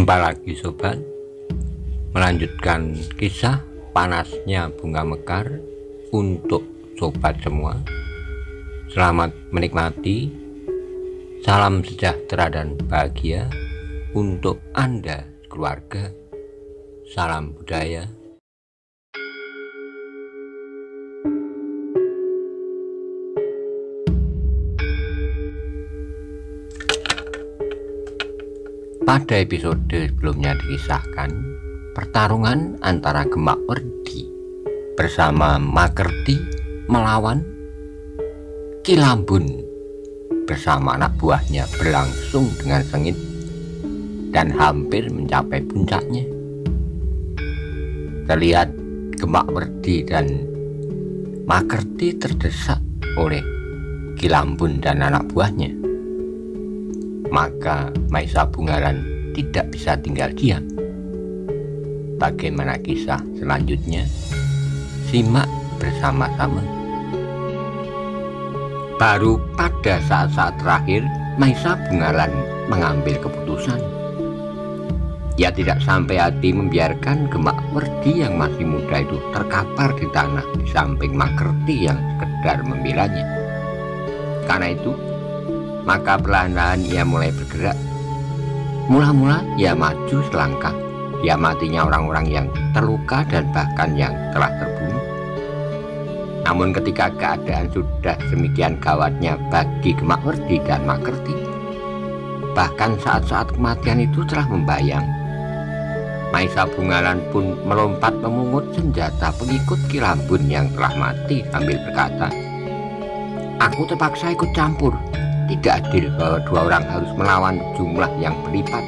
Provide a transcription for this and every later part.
Jumpa lagi sobat, melanjutkan kisah panasnya bunga mekar untuk sobat semua. Selamat menikmati. Salam sejahtera dan bahagia untuk Anda keluarga. Salam budaya. Pada episode sebelumnya dikisahkan pertarungan antara Gemak Werdi bersama Makerti melawan Kilambun bersama anak buahnya berlangsung dengan sengit dan hampir mencapai puncaknya. Terlihat Gemak Werdi dan Makerti terdesak oleh Kilambun dan anak buahnya. Maka Maisa Bungaran tidak bisa tinggal diam. Bagaimana kisah selanjutnya? Simak bersama-sama. Baru pada saat-saat terakhir Maisa Bungaran mengambil keputusan. Ia tidak sampai hati membiarkan Gemak Werdi yang masih muda itu terkapar di tanah di samping Makerti yang sekedar membelanya. Karena itu maka perlahan-lahan ia mulai bergerak. Mula-mula ia maju selangkah, dia matinya orang-orang yang terluka dan bahkan yang telah terbunuh. Namun ketika keadaan sudah demikian gawatnya bagi Gemak Werdi dan Makerti, bahkan saat-saat kematian itu telah membayang, Maisa Bungaran pun melompat memungut senjata pengikut Kilambun yang telah mati sambil berkata, "Aku terpaksa ikut campur. Tidak adil bahwa dua orang harus melawan jumlah yang berlipat.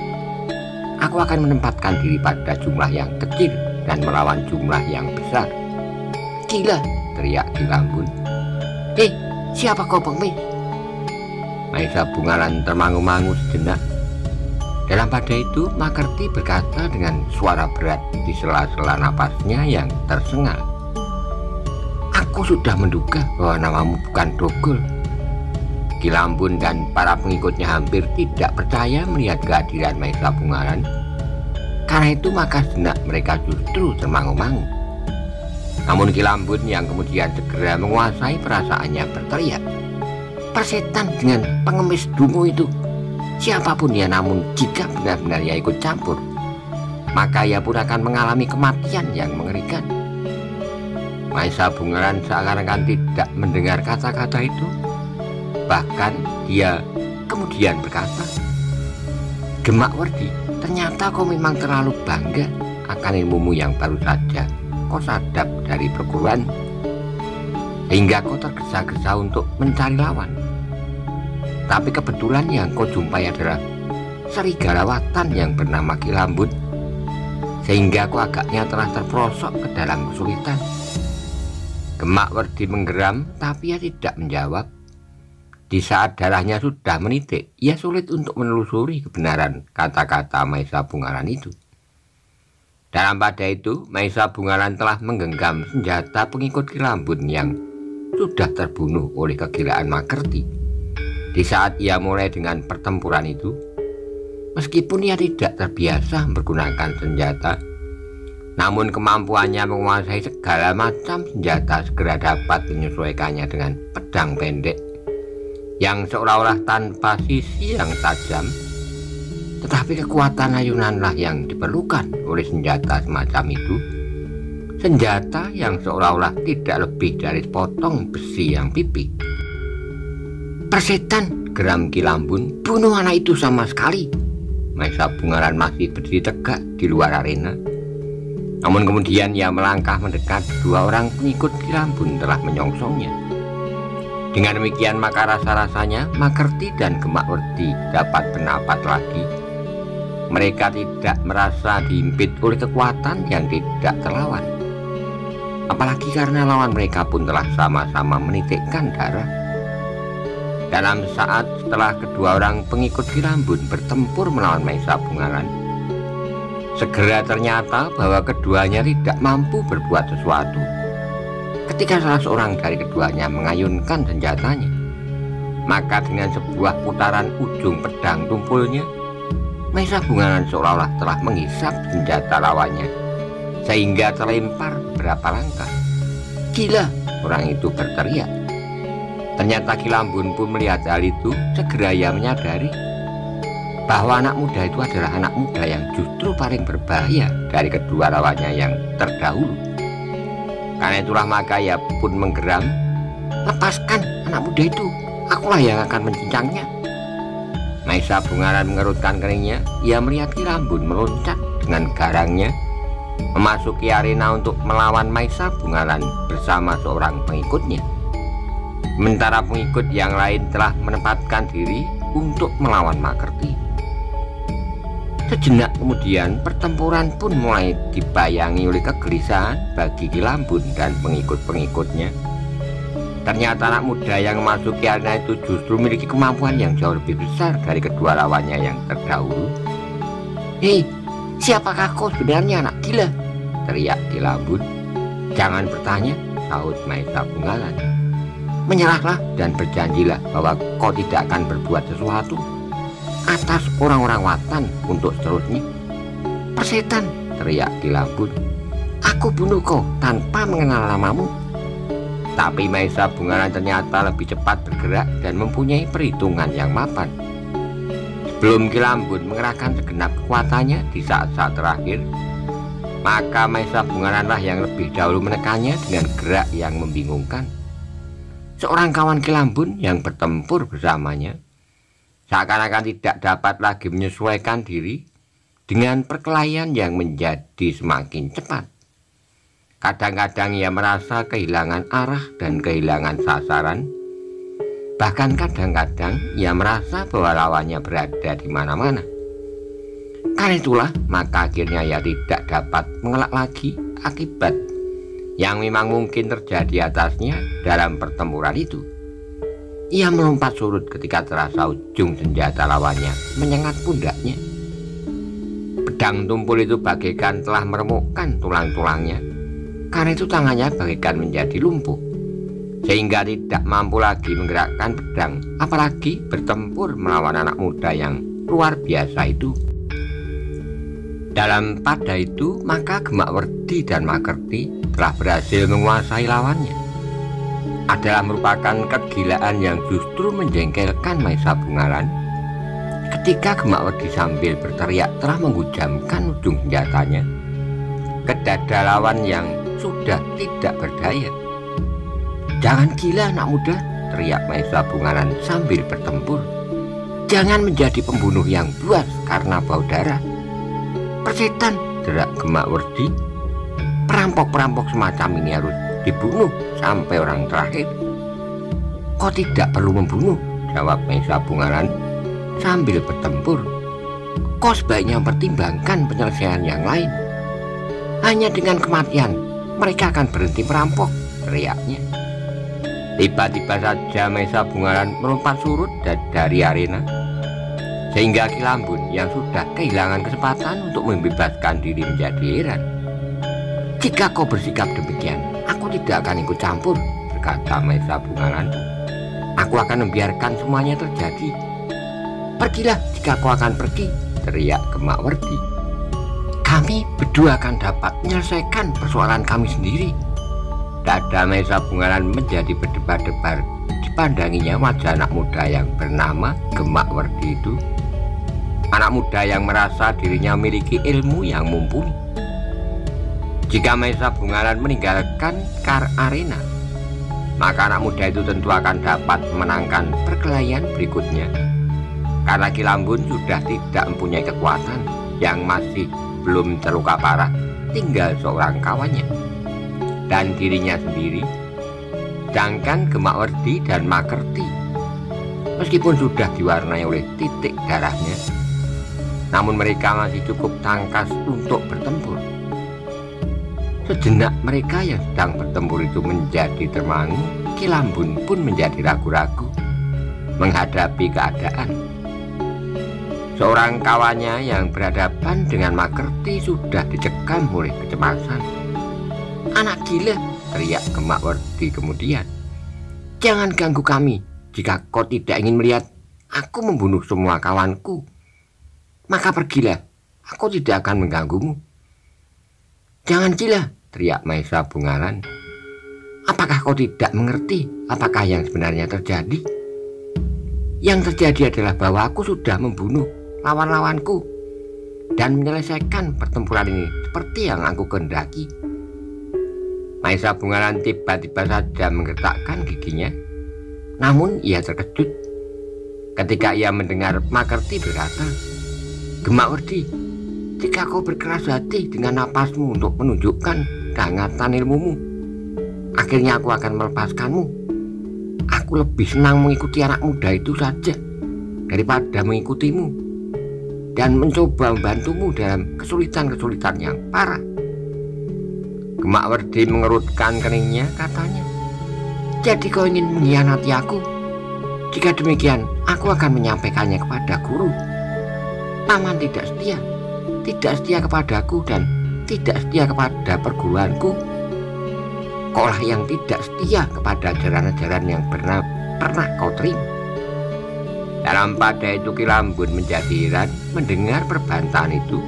Aku akan menempatkan diri pada jumlah yang kecil dan melawan jumlah yang besar." "Gila!" teriak Kilambun. Siapa kau pengemis?" Maisa Bungaran termangu-mangu sejenak. Dalam pada itu Makerti berkata dengan suara berat di sela-sela napasnya yang tersengal, "Aku sudah menduga bahwa namamu bukan Dogol." Kilambun dan para pengikutnya hampir tidak percaya melihat kehadiran Maisa Bungaran. Karena itu maka sejenak mereka justru termangu-mangu. Namun Kilambun yang kemudian segera menguasai perasaannya berteriak, "Persetan dengan pengemis dungu itu! Siapapun dia, namun jika benar-benar ia ikut campur, maka ia pun akan mengalami kematian yang mengerikan." Maisa Bungaran seakan-akan tidak mendengar kata-kata itu. Bahkan dia kemudian berkata, "Gemak Werdi, ternyata kau memang terlalu bangga akan ilmumu yang baru saja kau sadap dari perguruan, hingga kau tergesa-gesa untuk mencari lawan. Tapi kebetulan yang kau jumpai adalah serigalawatan yang bernama Kilambun, sehingga kau agaknya telah terperosok ke dalam kesulitan." Gemak Werdi menggeram, tapi ia tidak menjawab. Di saat darahnya sudah menitik, ia sulit untuk menelusuri kebenaran kata-kata Maisa Bungaran itu. Dalam pada itu, Maisa Bungaran telah menggenggam senjata pengikut Kilambun yang sudah terbunuh oleh kegilaan Makerti. Di saat ia mulai dengan pertempuran itu, meskipun ia tidak terbiasa menggunakan senjata, namun kemampuannya menguasai segala macam senjata segera dapat menyesuaikannya dengan pedang pendek yang seolah-olah tanpa sisi yang tajam. Tetapi kekuatan ayunanlah yang diperlukan oleh senjata semacam itu. Senjata yang seolah-olah tidak lebih dari sepotong besi yang pipih. "Persetan!" geram Kilambun. "Bunuh anak itu sama sekali!" Maisa Bungaran masih berdiri tegak di luar arena. Namun kemudian ia melangkah mendekat. Dua orang pengikut Kilambun telah menyongsongnya. Dengan demikian maka rasa-rasanya Makerti dan Gemak Werdi dapat bernapas lagi. Mereka tidak merasa dihimpit oleh kekuatan yang tidak terlawan. Apalagi karena lawan mereka pun telah sama-sama menitikkan darah. Dalam saat setelah kedua orang pengikut Kilambun bertempur melawan Maisa Bungaran, segera ternyata bahwa keduanya tidak mampu berbuat sesuatu. Ketika salah seorang dari keduanya mengayunkan senjatanya, maka dengan sebuah putaran ujung pedang tumpulnya, Maisa Bungaran seolah-olah telah menghisap senjata lawannya, sehingga terlempar beberapa langkah. "Gila!" orang itu berteriak. Ternyata Ki Lambun pun melihat hal itu. Segera ia menyadari bahwa anak muda itu adalah anak muda yang justru paling berbahaya dari kedua lawannya yang terdahulu. Karena itulah maka ia pun menggeram, "Lepaskan anak muda itu, akulah yang akan mencincangnya." Maisa Bungaran mengerutkan keningnya. Ia melihat Ki Lambun meloncat dengan garangnya memasuki arena untuk melawan Maisa Bungaran bersama seorang pengikutnya. Sementara pengikut yang lain telah menempatkan diri untuk melawan Makerti. Sejenak kemudian pertempuran pun mulai dibayangi oleh kegelisahan bagi Ki Lambun dan pengikut-pengikutnya. Ternyata anak muda yang memasuki arena itu justru memiliki kemampuan yang jauh lebih besar dari kedua lawannya yang terdahulu. "Hei, siapakah kau sebenarnya, anak gila?" teriak Ki Lambun. "Jangan bertanya," sahut Maisa Bungaran. "Menyerahlah dan berjanjilah bahwa kau tidak akan berbuat sesuatu atas orang-orang Watan untuk seterusnya." "Persetan," teriak Ki Lambun. "Aku bunuh kau tanpa mengenal namamu." Tapi Maisa Bungaran ternyata lebih cepat bergerak dan mempunyai perhitungan yang mapan. Sebelum Ki Lambun mengerahkan segenap kekuatannya di saat-saat terakhir, maka Maisa Bungaranlah yang lebih dahulu menekannya dengan gerak yang membingungkan. Seorang kawan Ki Lambun yang bertempur bersamanya seakan-akan tidak dapat lagi menyesuaikan diri dengan perkelahian yang menjadi semakin cepat. Kadang-kadang ia merasa kehilangan arah dan kehilangan sasaran. Bahkan kadang-kadang ia merasa bahwa lawannya berada di mana-mana. Karena itulah maka akhirnya ia tidak dapat mengelak lagi akibat yang memang mungkin terjadi atasnya dalam pertempuran itu. Ia melompat surut ketika terasa ujung senjata lawannya menyengat pundaknya. Pedang tumpul itu bagaikan telah meremukkan tulang-tulangnya. Karena itu tangannya bagaikan menjadi lumpuh, sehingga tidak mampu lagi menggerakkan pedang, apalagi bertempur melawan anak muda yang luar biasa itu. Dalam pada itu maka Gemakwerdi dan Makerti telah berhasil menguasai lawannya. Adalah merupakan kegilaan yang justru menjengkelkan Maisa Bungaran ketika Gemakwerdi sambil berteriak telah menghujamkan ujung senjatanya ke dada lawan yang sudah tidak berdaya. "Jangan gila, anak muda," teriak Maisa Bungaran sambil bertempur. "Jangan menjadi pembunuh yang buas karena bau darah." "Persetan," derak Gemakwerdi. "Perampok-perampok semacam ini harus dibunuh sampai orang terakhir." "Kau tidak perlu membunuh," jawab Maisa Bungaran sambil bertempur. "Kau sebaiknya mempertimbangkan penyelesaian yang lain. Hanya dengan kematian mereka akan berhenti merampok," teriaknya. Tiba-tiba saja Maisa Bungaran melompat surut dari arena, sehingga Ki Lambun yang sudah kehilangan kesempatan untuk membebaskan diri menjadi heran. "Jika kau bersikap demikian, aku tidak akan ikut campur," berkata Maisa Bungaran. "Aku akan membiarkan semuanya terjadi." "Pergilah jika kau akan pergi," teriak Gemakwerdi. "Kami berdua akan dapat menyelesaikan persoalan kami sendiri." Dada Maisa Bungaran menjadi berdebar-debar dipandanginya wajah anak muda yang bernama Gemakwerdi itu. Anak muda yang merasa dirinya memiliki ilmu yang mumpuni. Jika Maisa Bungaran meninggalkan arena, maka anak muda itu tentu akan dapat memenangkan perkelahian berikutnya. Karena Ki Lambun sudah tidak mempunyai kekuatan, yang masih belum terluka parah tinggal seorang kawannya dan dirinya sendiri. Sedangkan Gemakwerdi dan Makerti meskipun sudah diwarnai oleh titik darahnya, namun mereka masih cukup tangkas untuk bertempur. Sejenak mereka yang sedang bertempur itu menjadi termangu. Ki Lambun pun menjadi ragu-ragu menghadapi keadaan. Seorang kawannya yang berhadapan dengan Makerti sudah dicekam oleh kecemasan. "Anak gila," teriak Gemakwerdi kemudian. "Jangan ganggu kami jika kau tidak ingin melihat aku membunuh semua kawanku." maka pergilah, aku tidak akan mengganggumu. Jangan gila, teriak Maisa Bungaran. Apakah kau tidak mengerti apakah yang sebenarnya terjadi? Yang terjadi adalah bahwa aku sudah membunuh lawan-lawanku dan menyelesaikan pertempuran ini seperti yang aku kehendaki. Maisa Bungaran tiba-tiba saja menggetakkan giginya. Namun ia terkejut ketika ia mendengar Makerti berkata, "Gemak Werdi, jika kau berkeras hati dengan napasmu untuk menunjukkan kehangatan ilmumu, akhirnya aku akan melepaskanmu. Aku lebih senang mengikuti anak muda itu saja daripada mengikutimu dan mencoba membantumu dalam kesulitan-kesulitan yang parah." Gemak Werdi mengerutkan keningnya, katanya, "Jadi kau ingin mengkhianati aku? Jika demikian, aku akan menyampaikannya kepada guru. Paman tidak setia kepadaku dan tidak setia kepada perguruanku. Kaulah yang tidak setia kepada ajaran-ajaran yang pernah kau terima." Dalam pada itu Ki Lambun menjadi heran mendengar perbantahan itu.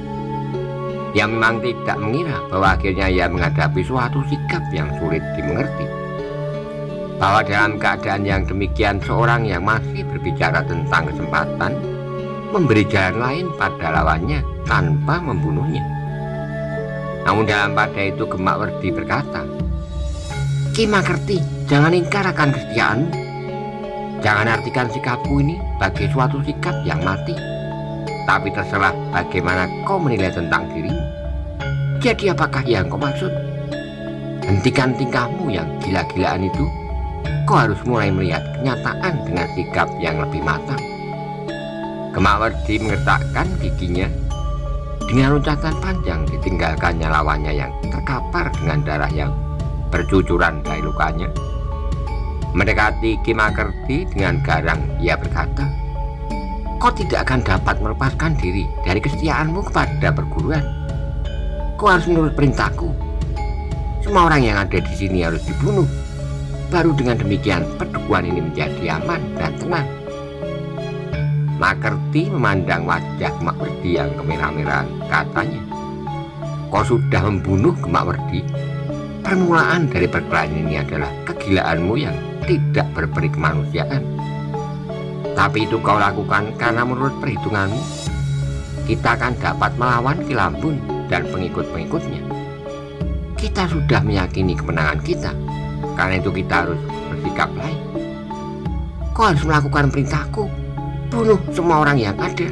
Ia memang tidak mengira bahwa akhirnya ia menghadapi suatu sikap yang sulit dimengerti. Bahwa dalam keadaan yang demikian seorang yang masih berbicara tentang kesempatan memberi jalan lain pada lawannya tanpa membunuhnya. Namun dalam pada itu Gemak Werdi berkata, "Ki Makerti, jangan ingkar akan kesetiaanmu. Jangan artikan sikapku ini sebagai suatu sikap yang mati. Tapi terserah bagaimana kau menilai tentang dirimu. Jadi apakah yang kau maksud? Hentikan tingkahmu yang gila-gilaan itu. Kau harus mulai melihat kenyataan dengan sikap yang lebih matang." Gemak Werdi mengertakkan giginya. Dengan loncatan panjang ditinggalkannya lawannya yang terkapar dengan darah yang bercucuran dari lukanya. Mendekati Ki Makerti dengan garang, ia berkata, "Kau tidak akan dapat melepaskan diri dari kesetiaanmu kepada perguruan. Kau harus menurut perintahku. Semua orang yang ada di sini harus dibunuh. Baru dengan demikian perdukuhan ini menjadi aman dan tenang." Makerti memandang wajah Gemak Werdi yang kemerah-merahan, katanya, "Kau sudah membunuh, Gemak Werdi. Permulaan dari perkelahian ini adalah kegilaanmu yang tidak berberi kemanusiaan. Tapi itu kau lakukan karena menurut perhitunganmu kita akan dapat melawan Ki Lambun dan pengikut-pengikutnya. Kita sudah meyakini kemenangan kita, karena itu kita harus bersikap lain. Kau harus melakukan perintahku, bunuh semua orang yang ada."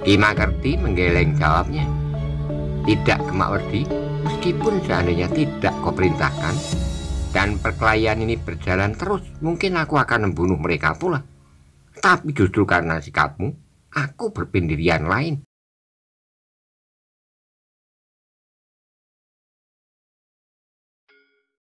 Ki Makerti menggeleng jawabnya, "Tidak, Gemak Werdi, meskipun seandainya tidak kau perintahkan dan perkelahian ini berjalan terus, mungkin aku akan membunuh mereka pula. Tapi justru karena sikapmu, aku berpendirian lain."